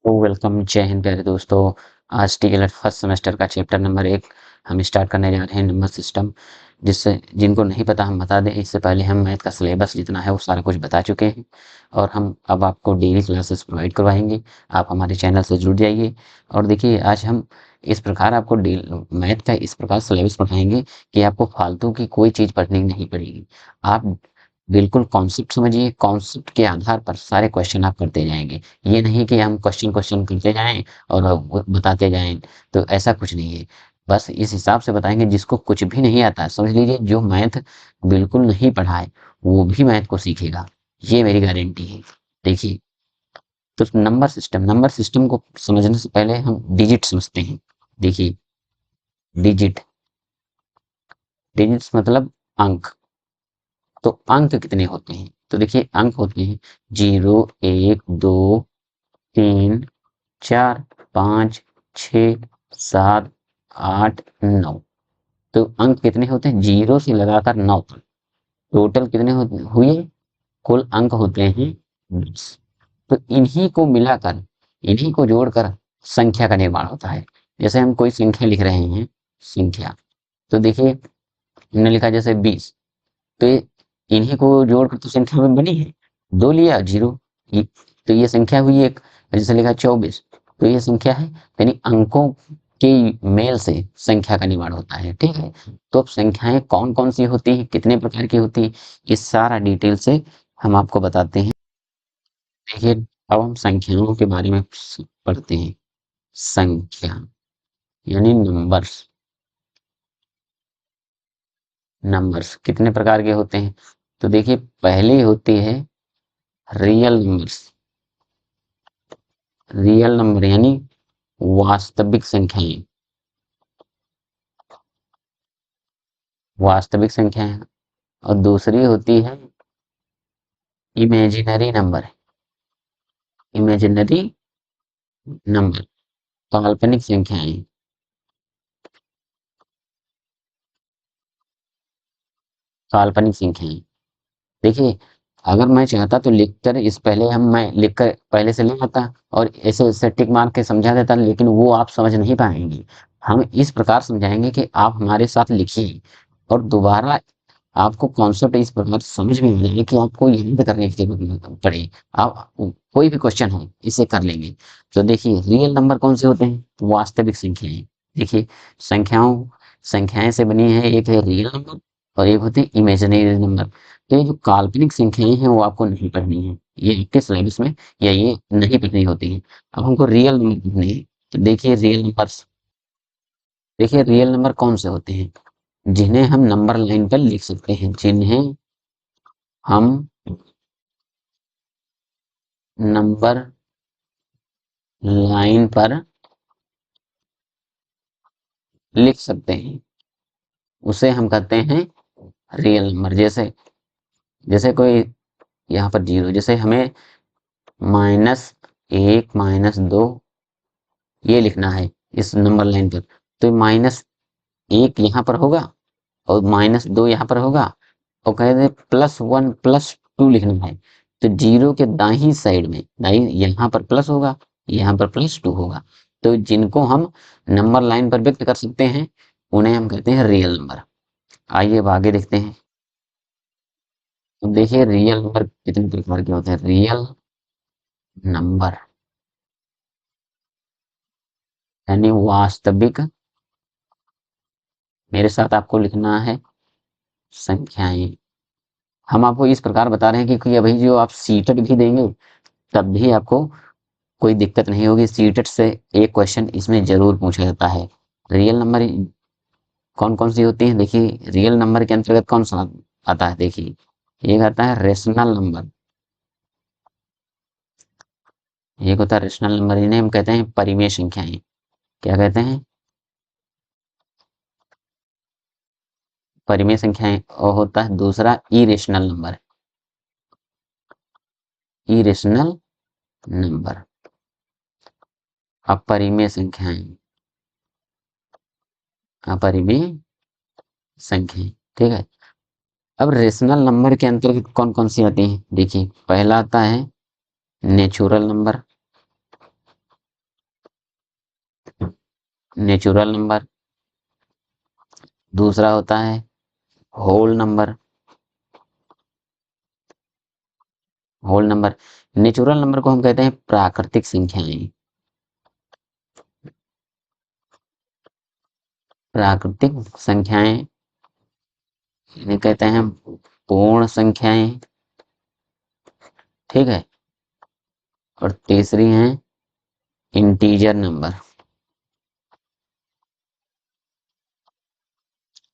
तो वेलकम, जय हिंद प्यारे दोस्तों। आज टीएलएड फर्स्ट सेमेस्टर का चैप्टर नंबर 1 हम स्टार्ट करने जा रहे हैं, नंबर सिस्टम। जिससे जिनको नहीं पता हम बता दें, इससे पहले हम मैथ का सिलेबस जितना है वो सारा कुछ बता चुके हैं और हम अब आपको डेली क्लासेस प्रोवाइड करवाएंगे। आप हमारे चैनल से जुड़ जाइए और देखिए, आज हम इस प्रकार आपको मैथ का इस प्रकार सिलेबस पढ़ाएंगे कि आपको फालतू की कोई चीज़ पढ़नी नहीं पड़ेगी। आप बिल्कुल कॉन्सेप्ट समझिए, कॉन्सेप्ट के आधार पर सारे क्वेश्चन आप करते जाएंगे। ये नहीं कि हम क्वेश्चन क्वेश्चन करते जाएं और बताते जाएं, तो ऐसा कुछ नहीं है। बस इस हिसाब से बताएंगे, जिसको कुछ भी नहीं आता समझ लीजिए, जो मैथ बिल्कुल नहीं पढ़ा है वो भी मैथ को सीखेगा, ये मेरी गारंटी है। देखिए, तो नंबर सिस्टम को समझने से पहले हम डिजिट समझते हैं। देखिए, डिजिट डिजिट्स मतलब अंक। तो अंक कितने होते हैं? तो देखिए, अंक होते हैं 0, 1, 2, 3, 4, 5, 6, 7, 8, 9। तो अंक कितने होते हैं? 0 से लगाकर 9 तक। टोटल कितने हुए? कुल अंक होते हैं 10। तो इन्हीं को मिलाकर, इन्हीं को जोड़कर संख्या का निर्माण होता है। जैसे हम कोई संख्या लिख रहे हैं, संख्या, तो देखिए, हमने लिखा जैसे 20, तो इन्हीं को जोड़कर तो संख्या में बनी है। 2 लिया, 0, तो ये संख्या हुई एक। जैसे लिखा 24, तो ये संख्या है। यानी अंकों के मेल से संख्या का निर्माण होता है, ठीक है। तो अब संख्याएं कौन कौन सी होती हैं, कितने प्रकार की होती हैं, इस सारा डिटेल से हम आपको बताते हैं। देखिए, अब हम संख्याओं के बारे में पढ़ते हैं। संख्या यानी नंबर्स। नंबर्स कितने प्रकार के होते हैं? तो देखिए, पहली होती है रियल नंबर्स। रियल नंबर यानी वास्तविक संख्याएं। वास्तविक संख्याएं। और दूसरी होती है इमेजिनरी नंबर। इमेजिनरी नंबर, काल्पनिक संख्याएं। काल्पनिक संख्याएं। देखिए, अगर मैं चाहता तो लिखकर इस पहले हम मैं लिखकर पहले से ले आता और ऐसे ऐसे टिक मार के समझा देता, लेकिन वो आप समझ नहीं पाएंगे। हम इस प्रकार समझाएंगे कि आप हमारे साथ लिखिए और दोबारा आपको कॉन्सेप्ट इस प्रकार समझ में आ जाए कि आपको याद करने की जरूरत नहीं पड़े। आप कोई भी क्वेश्चन हो इसे कर लेंगे। तो देखिए, रियल नंबर कौन से होते हैं? वास्तविक संख्याएं। देखिए, संख्याओं संख्याएं से बनी है, एक है रियल नंबर और एक होते हैं इमेजिनरी नंबर। तो ये जो काल्पनिक संख्याएं हैं वो आपको नहीं पढ़नी है, ये आपके सिलेबस में या ये नहीं पढ़नी होती है। अब हमको रियल नंबर पढ़नी है। तो देखिए, रियल नंबर कौन से होते हैं? जिन्हें हम नंबर लाइन पर लिख सकते हैं, जिन्हें हम नंबर लाइन पर लिख सकते हैं, उसे हम कहते हैं रियल नंबर। जैसे जैसे कोई यहाँ पर 0, जैसे हमें -1, -2 ये लिखना है इस नंबर लाइन पर, तो -1 यहाँ पर होगा और -2 यहाँ पर होगा और कह दे +1 +2 लिखना है। तो 0 के दाहिनी साइड में, दाहिनी यहाँ पर प्लस होगा, यहाँ पर +2 होगा। तो जिनको हम नंबर लाइन पर व्यक्त कर सकते हैं उन्हें हम कहते हैं रियल नंबर। आइए अब आगे देखते हैं। तो देखिए, रियल नंबर कितने प्रकार के होते हैं? रियल नंबर यानी वास्तविक, मेरे साथ आपको लिखना है संख्याएं। हम आपको इस प्रकार बता रहे हैं कि अभी जो आप सीटेट भी देंगे तब भी आपको कोई दिक्कत नहीं होगी। सीटेट से एक क्वेश्चन इसमें जरूर पूछा जाता है। रियल नंबर कौन कौन सी होती है? देखिए, रियल नंबर के अंतर्गत कौन सा आता है? देखिए, एक आता है रेशनल नंबर, एक होता है रेशनल नंबर, इन्हें हम कहते हैं परिमेय संख्याएं। क्या कहते हैं? परिमेय संख्याएं। और होता है दूसरा इरेशनल नंबर। इरेशनल नंबर, अपरिमेय संख्याएं। अपरिमेय संख्याएं, ठीक है। अब रेशनल नंबर के अंतर्गत कौन कौन सी आती हैं? देखिए, पहला आता है नेचुरल नंबर। नेचुरल नंबर, दूसरा होता है whole number. Whole number, natural number को हम कहते हैं प्राकृतिक संख्याएं। प्राकृतिक संख्याएं इन्हें कहते हैं पूर्ण संख्याएं। ठीक है। और तीसरी है इंटीजर नंबर।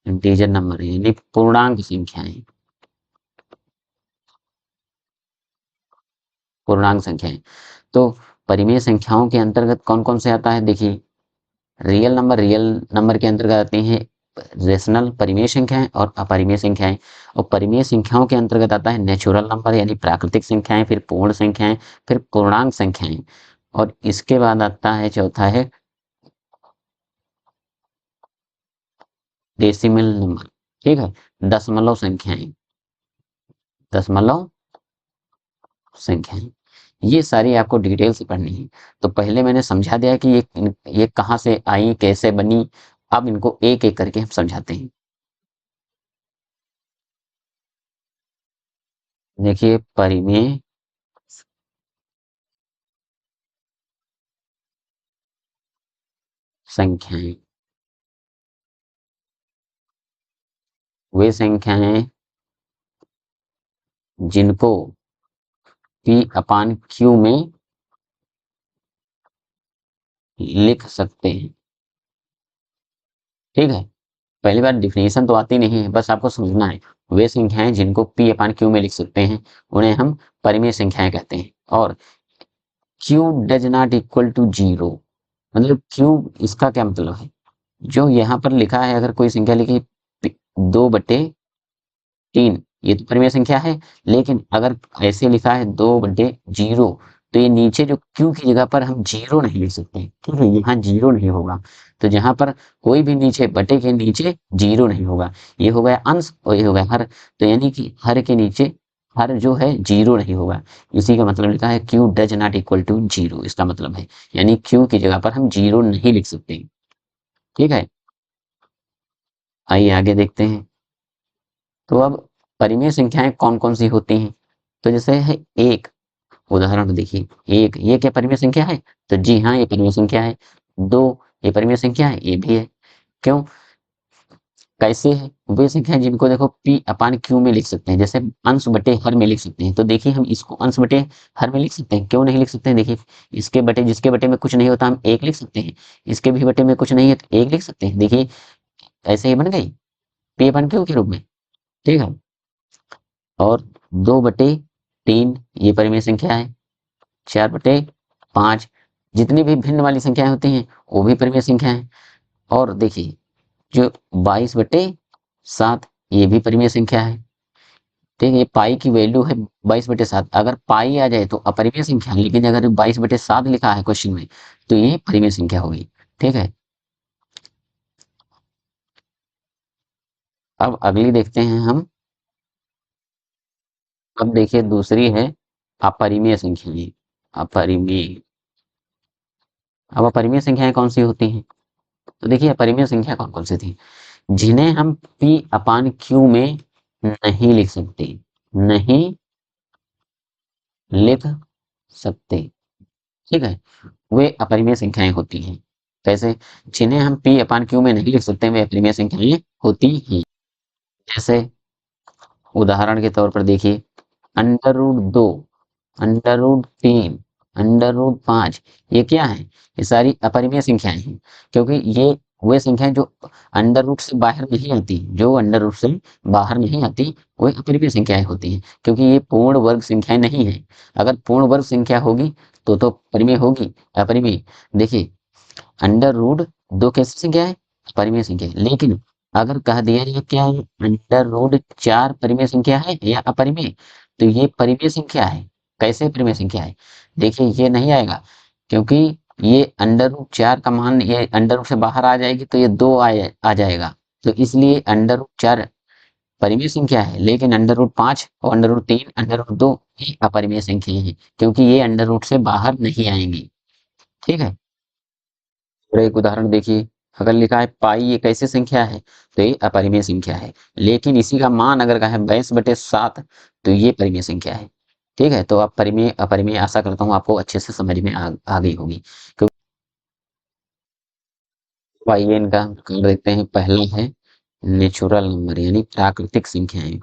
इंटीजर नंबर यानी पूर्णांक संख्याएं। पूर्णांक संख्याएं। तो परिमेय संख्याओं के अंतर्गत कौन कौन से आता है, देखिए रियल नंबर के अंतर्गत आते हैं रेशनल परिमेय संख्याएं और अपरिमेय संख्याएं। और परिमेय संख्याओं के अंतर्गत आता है नेचुरल नंबर यानी प्राकृतिक संख्याएं, फिर पूर्ण संख्याएं, फिर पूर्णांक संख्याएं। और इसके बाद आता है चौथा है डेसिमल नंबर। ठीक है, दशमलव संख्याएं। दशमलव संख्याएं, ये सारी आपको डिटेल से पढ़नी है। तो पहले मैंने समझा दिया कि ये कहाँ से आई, कैसे बनी। अब इनको एक एक करके हम समझाते हैं। देखिए परिमेय संख्याएं वे संख्याएं जिनको P अपान Q में लिख सकते हैं। ठीक है, पहली बार डिफिनेशन तो आती नहीं है, बस आपको समझना है। वे संख्याएं जिनको P अपान Q में लिख सकते हैं उन्हें हम परिमेय संख्याएं कहते हैं। और Q does not equal to zero, मतलब Q इसका क्या मतलब है, जो यहाँ पर लिखा है अगर कोई संख्या लिखी 2/3, ये तो परिमेय संख्या है। लेकिन अगर ऐसे लिखा है 2/0, तो ये नीचे जो क्यू की जगह पर हम जीरो नहीं लिख सकते। ठीक है, यहाँ जीरो नहीं होगा। तो जहां पर कोई भी नीचे बटे के नीचे जीरो नहीं होगा, ये हो गया अंश और ये हो गया हर। तो यानी कि हर के नीचे हर जो है जीरो नहीं होगा। इसी का मतलब लिखा है Q does not equal to zero, इसका मतलब है यानी क्यू की जगह पर हम जीरो नहीं लिख सकते। ठीक है, आइए आगे देखते हैं। तो अब परिमेय संख्याएं कौन कौन सी होती हैं, तो जैसे है एक, उदाहरण देखिए एक, ये क्या परिमेय संख्या है, तो जी हाँ ये परिमेय संख्या है। दो, ये परिमेय संख्या है, ये भी है। क्यों, कैसे है, वे संख्या जिनको देखो P अपान Q में लिख सकते हैं, जैसे अंश बटे हर में लिख सकते हैं। तो देखिए हम इसको अंश बटे हर में लिख सकते हैं, क्यों नहीं लिख सकते हैं, देखिए इसके बटे जिसके बटे में कुछ नहीं होता हम एक लिख सकते हैं, इसके भी बटे में कुछ नहीं है तो एक लिख सकते हैं। देखिए ऐसे ही बन गई P अपान Q के रूप में। ठीक है, और 2/3 ये परिमेय संख्या है। 4/5 जितनी भी भिन्न वाली संख्याएं होती हैं वो भी परिमेय संख्या है। और देखिए जो 22/7 ये भी परिमेय संख्या है। ठीक है, ये पाई की वैल्यू है 22/7, अगर पाई आ जाए तो अपरिमेय संख्या, लेकिन अगर 22/7 लिखा है क्वेश्चन में तो ये परिमेय संख्या होगी। ठीक है, अब अगली देखते हैं हम। अब देखिए दूसरी है अपरिमेय संख्याएं। अपरिमेय, अब अपरिमेय संख्याएं कौन सी होती हैं, तो देखिए अपरिमेय संख्या कौन कौन सी थी, जिन्हें हम P अपान Q में नहीं लिख सकते। नहीं लिख सकते। ठीक है, वे अपरिमेय संख्याएं होती हैं। कैसे, जिन्हें हम P अपान Q में नहीं लिख सकते वे अपरिमेय संख्याएं होती हैं। जैसे उदाहरण के तौर पर देखिए √2, √3, √5, ये क्या है, ये सारी अपरिमेय संख्याएं हैं। क्योंकि ये वे संख्याएं जो अंडर रूट से बाहर नहीं आती, जो अंडर रूट से बाहर नहीं आती वो अपरिमेय संख्याएं होती हैं, क्योंकि ये पूर्ण वर्ग संख्याएं नहीं है। अगर पूर्ण वर्ग संख्या होगी तो परिमेय होगी, अपरिमेय। देखिए √2 कैसी संख्या है, परिमेय संख्या है। लेकिन अगर कह दिया जाए क्या है √4 परिमेय संख्या है या अपरिमेय, तो ये परिमेय संख्या है। कैसे परिमेय संख्या है, देखिए ये नहीं आएगा, क्योंकि ये √4 का मान ये अंडर रूट से बाहर आ जाएगी तो ये 2 आ जाएगा। तो इसलिए √4 परिमेय संख्या है, लेकिन √5 और √3, √2 ये अपरिमेय संख्या है, क्योंकि ये अंडर रूट से बाहर नहीं आएंगी। ठीक है, और एक उदाहरण देखिए, अगर लिखा है पाई एक ऐसी संख्या है तो ये अपरिमेय संख्या है, लेकिन इसी का मान अगर कहा है 22/7 तो ये परिमेय संख्या है। ठीक है, तो आप परिमेय अपरिमेय आशा करता हूँ आपको अच्छे से समझ में आ गई होगी। क्योंकि पाई एन का कर देखते हैं, पहला है नेचुरल नंबर यानी प्राकृतिक संख्याएं।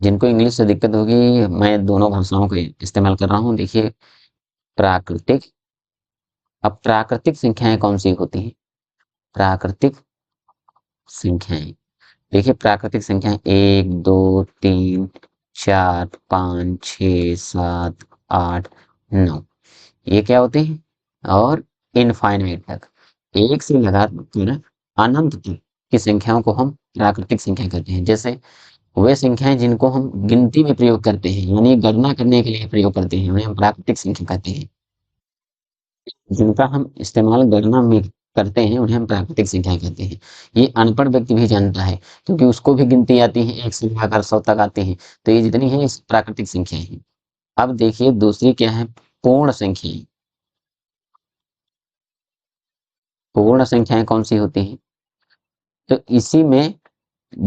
जिनको इंग्लिश से दिक्कत होगी, मैं दोनों भाषाओं को इस्तेमाल कर रहा हूँ। देखिए प्राकृतिक, अब प्राकृतिक संख्याएं कौन सी होती हैं? प्राकृतिक संख्याएं, देखिए प्राकृतिक संख्याएं 1 2 3 4 5 6 7 8 9, ये क्या होते हैं? और इनफाइनाइट तक, एक से लगाकर अनंत तक की संख्याओं को हम प्राकृतिक संख्या कहते हैं। जैसे वे संख्याएं जिनको हम गिनती में प्रयोग करते हैं यानी गणना करने के लिए प्रयोग करते हैं, उन्हें हम प्राकृतिक संख्या कहते हैं। जिनका हम इस्तेमाल गणना में करते हैं उन्हें हम प्राकृतिक संख्या कहते हैं। ये अनपढ़ व्यक्ति भी जानता है, क्योंकि उसको भी गिनती आती है, 1 से लेकर 100 तक आते हैं। तो ये जितनी है प्राकृतिक संख्या है। अब देखिए दूसरी क्या है? पूर्ण संख्याएं। पूर्ण संख्याएं कौन सी होती हैं? तो इसी में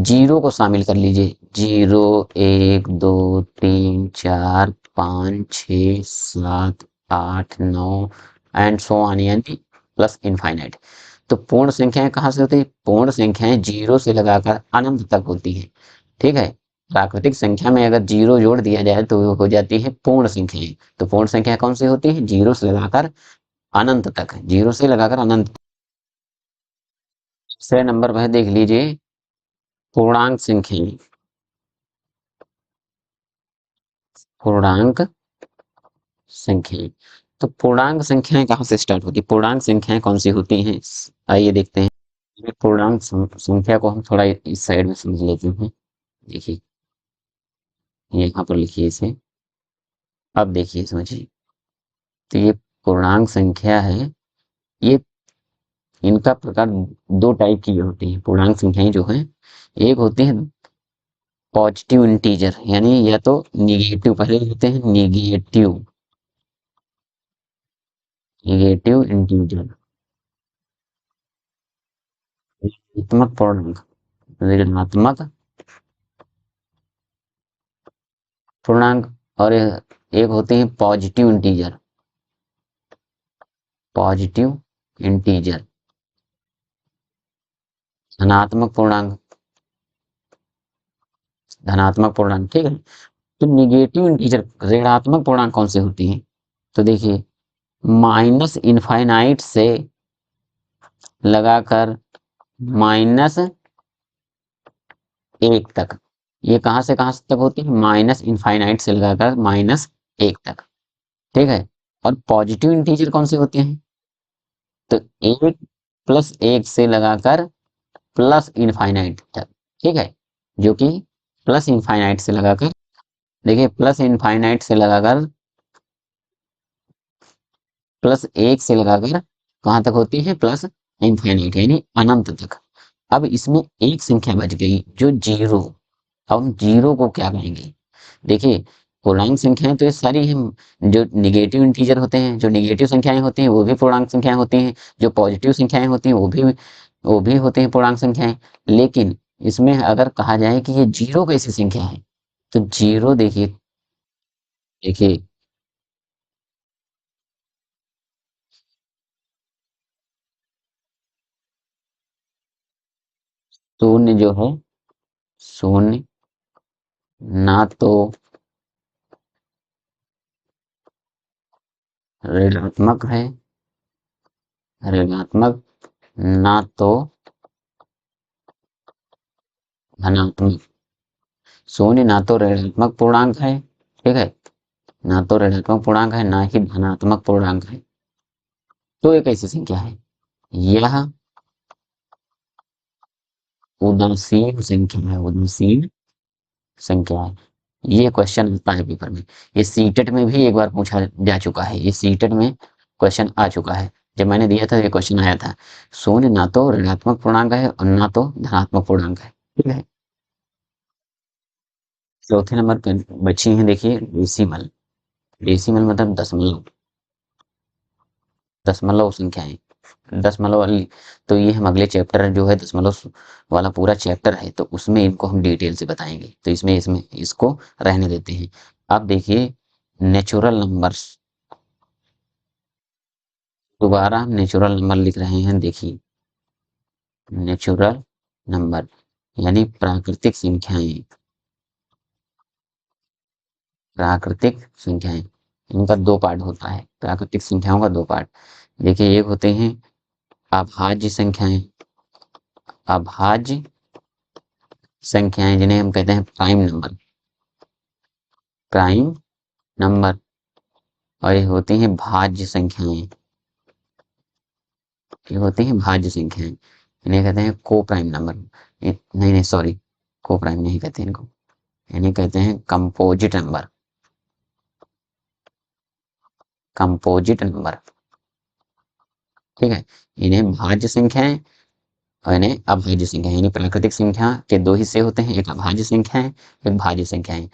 जीरो को शामिल कर लीजिए। 0 1 2 3 4 5 6 7 8 9 एंड सो ऑन, यानी प्लस इनफाइनाइट। तो पूर्ण संख्याएं कहाँ से होती है? पूर्ण संख्याएं जीरो से लगाकर अनंत तक होती है। ठीक है, प्राकृतिक संख्या में अगर जीरो जोड़ दिया जाए तो वो हो जाती है पूर्ण संख्याएं। तो पूर्ण संख्या कौन सी होती है? जीरो से लगाकर अनंत तक, जीरो से लगाकर अनंत। दूसरे नंबर पर देख लीजिए पूर्णांक संख्याएं। पूर्णांक संख्याएं, तो पूर्णांक संख्याएं कहाँ से स्टार्ट होती है? पूर्णांक संख्याएं कौन सी होती हैं? आइए देखते हैं। पूर्णांक संख्या को हम थोड़ा इस साइड में समझ लेते हैं। देखिए यहाँ पर लिखिए इसे, अब देखिए समझिए। तो ये पूर्णांक संख्या है, ये इनका प्रकार दो टाइप की होती है पूर्णांक संख्याएं जो है। एक होती है पॉजिटिव इंटीजर यानी या तो निगेटिव, पहले होते हैं निगेटिव, निगेटिव इंटीजर, ऋणात्मक पूर्णांक, ऋणात्मक पूर्णांक। और एक होते हैं पॉजिटिव इंटीजर, पॉजिटिव इंटीजर, धनात्मक पूर्णांक, धनात्मक पूर्णांक। ठीक है, तो निगेटिव इंटीजर ऋणात्मक पूर्णांक कौन से होती हैं? तो देखिए माइनस इनफाइनाइट से लगाकर -1 तक, ये कहां से कहां तक होती है? माइनस इनफाइनाइट से लगाकर -1 तक। ठीक है, और पॉजिटिव इंटीजर कौन से होते हैं? तो 1 + 1 से लगाकर प्लस इनफाइनाइट तक। ठीक है, जो कि प्लस इनफाइनाइट से लगाकर, देखिए प्लस इनफाइनाइट से लगाकर +1 से लगाकर कहां तक होती है? प्लस इनफाइनाइट यानी अनंत तक। अब इसमें एक संख्या बच गई जो जीरो। अब हम जीरो को क्या कहेंगे? देखिए पूर्णांक संख्याएं तो ये सारी हैं, जो निगेटिव इंटीजर होते हैं, जो निगेटिव संख्याएं होती हैं वो भी पूर्णांक संख्याएं होती हैं, जो पॉजिटिव संख्याएं होती हैं वो भी होते हैं पूर्णांक संख्याएं। लेकिन इसमें अगर कहा जाए कि ये जीरो कैसी संख्या है, तो जीरो देखिए, देखिए शून्य जो है, शून्य ना तो ऋणात्मक है, ऋणात्मक ना तो धनात्मक। शून्य ना तो ऋणात्मक पूर्णांक है, ठीक है, ना तो ऋणात्मक पूर्णांक है ना ही धनात्मक पूर्णांक है। तो एक ऐसी संख्या है, यह उदासीन संख्या है, उदासीन संख्या है। ये क्वेश्चन आता है पेपर में, ये सीटेट में भी एक बार पूछा जा चुका है, ये सीटेट में क्वेश्चन आ चुका है। जब मैंने दिया था ये क्वेश्चन आया था। शून्य ना तो ऋणात्मक पूर्णांक है और ना तो धनात्मक पूर्णांक है। ठीक है, चौथे नंबर पर बची हैं देखिए डेसिमल। डेसिमल मतलब दशमलव, दशमलव संख्याएं। दशमलव वाली, तो ये हम अगले चैप्टर जो है दशमलव वाला पूरा चैप्टर है, तो उसमें इनको हम डिटेल से बताएंगे, तो इसमें इसमें इसको रहने देते हैं। अब देखिए नेचुरल नंबर्स, दोबारा हम नेचुरल नंबर लिख रहे हैं। देखिए नेचुरल नंबर यानी प्राकृतिक संख्याएं, प्राकृतिक संख्याएं, इनका दो पार्ट होता है, प्राकृतिक संख्याओं का दो पार्ट। देखिए एक होते हैं अभाज्य संख्याएं, अभाज्य संख्याएं जिन्हें हम कहते हैं प्राइम नंबर, प्राइम नंबर। और ये होती हैं भाज्य संख्याएं, ये होती हैं भाज्य संख्याएं, इन्हें कहते हैं को प्राइम नंबर। नहीं नहीं सॉरी, को प्राइम नहीं कहते इनको, इन्हें कहते हैं कंपोजिट नंबर, कंपोजिट नंबर। ठीक है, इन्हें भाज्य संख्याएं और इन्हें अभाज्य संख्या, यानी प्राकृतिक संख्या के दो हिस्से होते हैं, एक अभाज्य संख्या है, एक भाज्य संख्या है।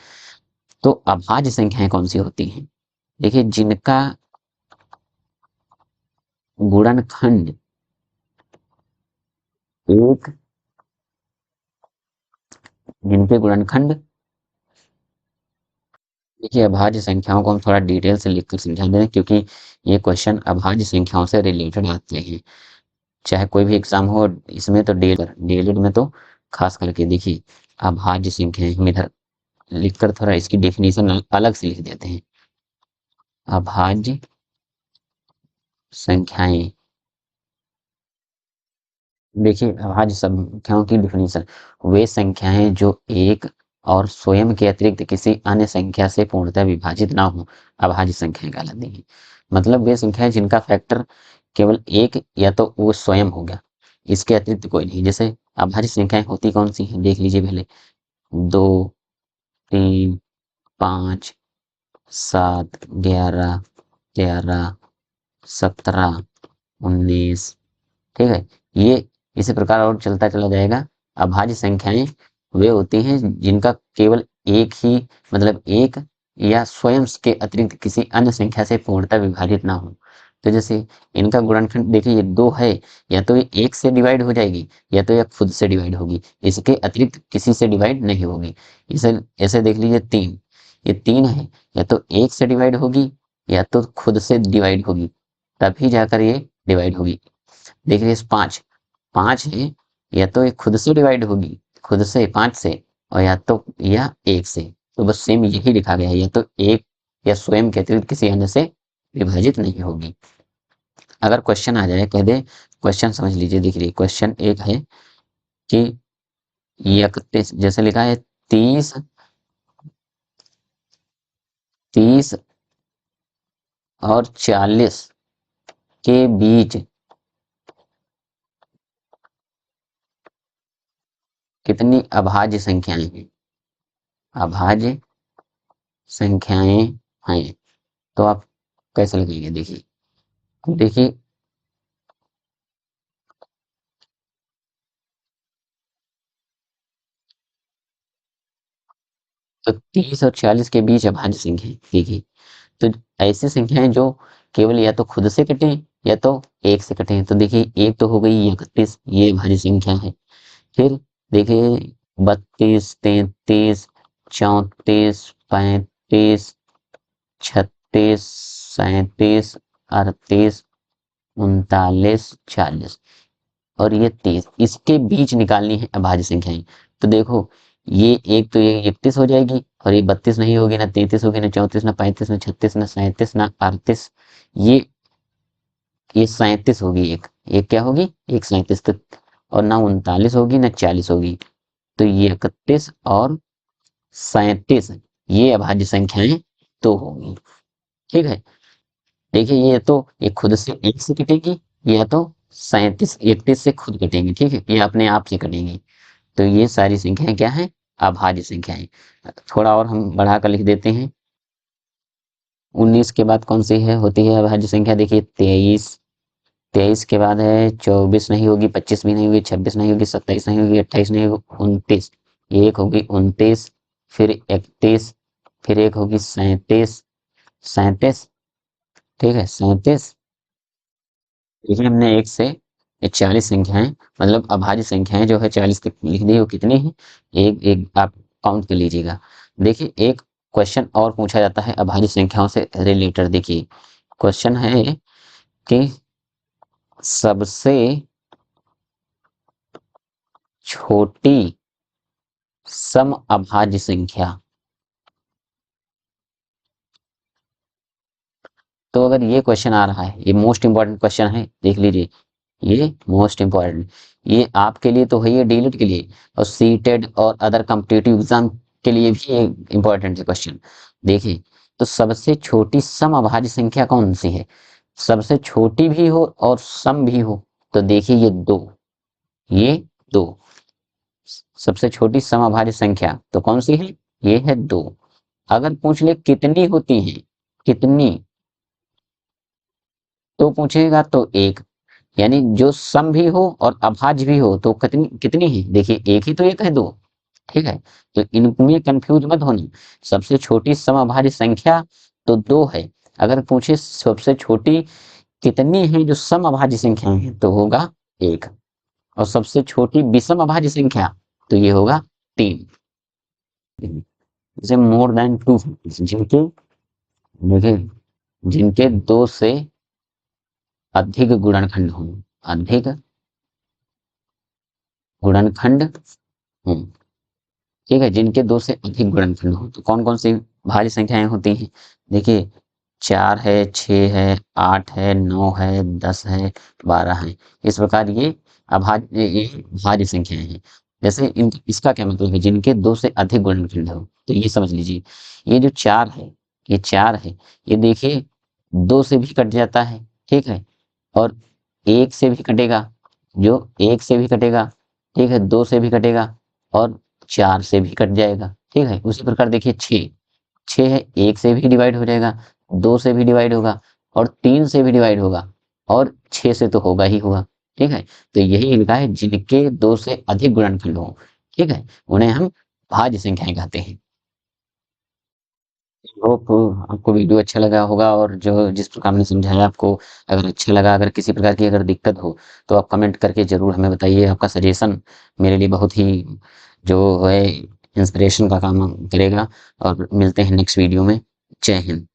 तो अभाज्य संख्याएं कौन सी होती हैं? देखिए जिनका गुणनखंड एक, जिनके गुणनखंड, देखिए अभाज्य संख्याओं को हम थोड़ा डिटेल से लिखकर समझा दें, क्योंकि ये क्वेश्चन अभाज्य संख्याओं से रिलेटेड आते हैं, चाहे कोई भी एग्जाम हो इसमें, तो डीएलएड में तो खास करके। देखिए अभाज्य संख्याएं हम इधर लिखकर थोड़ा इसकी डेफिनेशन अलग से लिख देते हैं। अभाज्य संख्याएं, देखिए अभाज्य संख्याओं की डेफिनेशन, वे संख्याएं जो एक और स्वयं के अतिरिक्त किसी अन्य संख्या से पूर्णतः विभाजित ना हो, अभाज्य संख्याएं कहलाती हैं। मतलब वे संख्याएं जिनका फैक्टर केवल एक या तो वो स्वयं हो गया, इसके अतिरिक्त कोई नहीं। जैसे अभाज्य संख्याएं होती कौन सी हैं, देख लीजिए पहले। 2, 3, 5, 7, 11, 13, 17, 19। ठीक है, ये इसी प्रकार और चलता चला जाएगा। अभाज्य संख्याएं वे होती हैं जिनका केवल एक ही, मतलब एक या स्वयं के अतिरिक्त किसी अन्य संख्या से पूर्णतः विभाजित ना हो। तो जैसे इनका गुणनखंड देखिए, ये 2 है, या तो ये 1 से डिवाइड हो जाएगी, या तो ये खुद से डिवाइड होगी, इसके अतिरिक्त किसी से डिवाइड नहीं होगी। इसे ऐसे देख लीजिए 3, ये 3 है, या तो 1 से डिवाइड होगी, या तो खुद से डिवाइड होगी, तभी जाकर ये डिवाइड होगी। देखिए इस 5, 5 है, या तो ये खुद से डिवाइड होगी, खुद से 5 से, और या तो या 1 से। तो बस सेम यही लिखा गया है, या तो एक या स्वयं के अतिरिक्त किसी अन्य से विभाजित नहीं होगी। अगर क्वेश्चन आ जाए, कह दे क्वेश्चन समझ लीजिए। देखिए क्वेश्चन एक है कि 31, जैसे लिखा है 30, 30 और 40 के बीच कितनी अभाज्य संख्याएं हैं, अभाज्य संख्याएं हैं। तो आप कैसे लिखेंगे? देखिए, देखिए तो 30 और 40 के बीच अभाज्य संख्या है। देखिए तो ऐसी संख्याएं जो केवल या तो खुद से कटे, या तो एक से कटे। तो देखिए एक तो हो गई 31, ये अभाज्य संख्या है। फिर देखिए 32, 33, 34, 35, 36, 37, 38, 39, 40 और ये 30, इसके बीच निकालनी है अभाज्य संख्याएं। तो देखो ये एक तो ये 31 हो जाएगी, और ये 32 नहीं होगी, ना 33 होगी, ना 34, ना 35, ना 36, ना 37, ना 38, ये 37 होगी। एक क्या होगी? एक 37। तो और ना 39 होगी, ना 40 होगी। तो ये 31 और 37 ये अभाज्य संख्याएं तो होंगी। ठीक है, देखिए ये खुद से एक से कटेगी, या तो 37 31 से खुद कटेंगी। ठीक है, ये अपने आप से कटेंगी। तो ये सारी संख्याएं क्या है? अभाज्य संख्याएं। थोड़ा और हम बढ़ाकर लिख देते हैं। 19 के बाद कौन सी है होती है अभाज्य संख्या? देखिए 23, 23 के बाद है 24 नहीं होगी, 25 भी नहीं होगी, 26 नहीं होगी, 27 नहीं होगी, 28 नहीं होगी, 29। एक होगी 29, फिर 31, फिर एक होगी 37, 37। ठीक है 37, देखिए हमने 1 से 40 संख्याएं मतलब अभाज्य संख्याएं जो है 40 तक लिख दी, वो कितनी है? एक एक आप काउंट कर लीजिएगा। देखिए एक क्वेश्चन और पूछा जाता है अभाज्य संख्याओं से रिलेटेड। देखिए क्वेश्चन है कि सबसे छोटी सम अभाज्य संख्या। तो अगर ये क्वेश्चन आ रहा है, ये मोस्ट इंपॉर्टेंट क्वेश्चन है, देख लीजिए, ये मोस्ट इंपॉर्टेंट, ये आपके लिए तो है, ये डीलिट के लिए और सीटेड और अदर कॉम्पिटिटिव एग्जाम के लिए भी ये इंपॉर्टेंट है क्वेश्चन। देखिए तो सबसे छोटी सम अभाज्य संख्या कौन सी है? सबसे छोटी भी हो और सम भी हो, तो देखिए ये दो, ये दो सबसे छोटी समअभाज्य संख्या तो कौन सी है? ये है दो। अगर पूछ ले कितनी होती है, कितनी, तो पूछेगा तो एक, यानी जो सम भी हो और अभाज्य भी हो तो कितनी कितनी है? देखिए एक ही तो, एक है दो, ठीक है, तो इनमें कंफ्यूज मत होना। सबसे छोटी समअभाज्य संख्या तो दो है। अगर पूछे सबसे छोटी कितनी है जो समअभाज्य संख्याएं हैं, तो होगा एक। और सबसे छोटी विषम अभाज्य संख्या तो ये होगा तीन। जैसे मोर देन टू, जिनके, देखिए जिनके दो से अधिक गुणनखंड हों, अधिक गुणनखंड हों, ठीक है, जिनके दो से अधिक गुणनखंड हो, तो कौन कौन सी भाज्य संख्याएं होती हैं? देखिए 4 है, 6 है, 8 है, 9 है, 10 है, 12 है। इस प्रकार ये अभाज्य, ये भाज्य संख्याएं हैं। जैसे इन इसका क्या मतलब है? जिनके दो से अधिक गुणनखंड हो, तो ये समझ लीजिए, ये जो 4 है, ये 4 है, ये देखिए दो से भी कट जाता है, ठीक है, और एक से भी कटेगा, जो एक से भी कटेगा, ठीक है, दो से भी कटेगा और चार से भी कट जाएगा, ठीक है। उसी प्रकार देखिए 6, 6 है, एक से भी डिवाइड हो जाएगा, दो से भी डिवाइड होगा और तीन से भी डिवाइड होगा और 6 से तो होगा ही होगा, ठीक है। तो यही लिखा है जिनके दो से अधिक गुणनखंड हो, ठीक है, उन्हें हम भाज्य संख्याएं कहते हैं। होप आपको वीडियो अच्छा लगा होगा, और जो जिस प्रकार हमने समझाया आपको अगर अच्छा लगा, अगर किसी प्रकार की अगर दिक्कत हो तो आप कमेंट करके ज़रूर हमें बताइए। आपका सजेशन मेरे लिए बहुत ही जो है इंस्पिरेशन का काम करेगा। और मिलते हैं नेक्स्ट वीडियो में। जय हिंद।